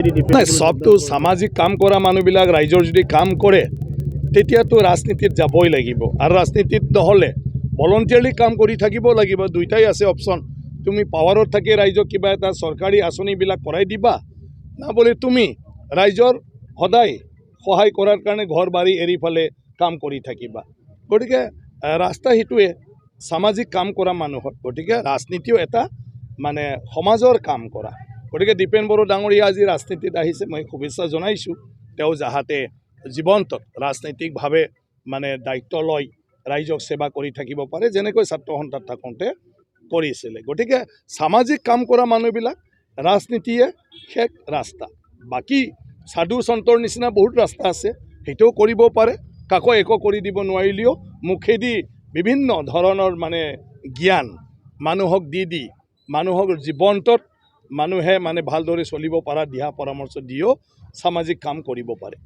নাই সবটো সামাজিক কাম কৰা মানুহবিলাক ৰাইজৰ যদি কাম কৰে তেতিয়াতো ৰাজনীতিত যাবই লাগিব আৰু ৰাজনীতিত নহ'লে ভলণ্টিয়াৰলি কাম কৰি থাকিব লাগিব দুইটাই আছে অপশ্যন তুমি পাৱাৰত থাকি ৰাইজক কিবা এটা চৰকাৰী আঁচনিবিলাক কৰাই দিবা না বোলে তুমি ৰাইজৰ সদায় সহায় কৰাৰ কাৰণে ঘৰ বাৰী এৰি ফালে কাম কৰি থাকিবা গতিকে ৰাস্তা সেইটোৱে সামাজিক কাম কৰা মানুহৰ গতিকে ৰাজনীতিও এটা মানে সমাজৰ কাম কৰা গতিকে দীপেন বড়ো ডাঙৰীয়া আজি ৰাজনীতিত আহিছে মই শুভেচ্ছা জনাইছোঁ তেওঁ যাহাতে জীৱন্তত ৰাজনৈতিকভাৱে মানে দায়িত্ব লয় ৰাইজক সেৱা কৰি থাকিব পাৰে যেনেকৈ ছাত্ৰ সন্থাত থাকোঁতে কৰিছিলে গতিকে সামাজিক কাম কৰা মানুহবিলাক ৰাজনীতিয়ে শেষ ৰাস্তা বাকী সাধু সন্তৰ নিচিনা বহুত ৰাস্তা আছে সেইটোও কৰিব পাৰে কাকো একো কৰি দিব নোৱাৰিলেও মুখেদি বিভিন্ন ধৰণৰ মানে জ্ঞান মানুহক দি মানুহক জীৱন্তত মানুহে মানে ভালদৰে চলিব পৰা দিহা পৰামৰ্শ দিও সামাজিক কাম কৰিব পাৰে।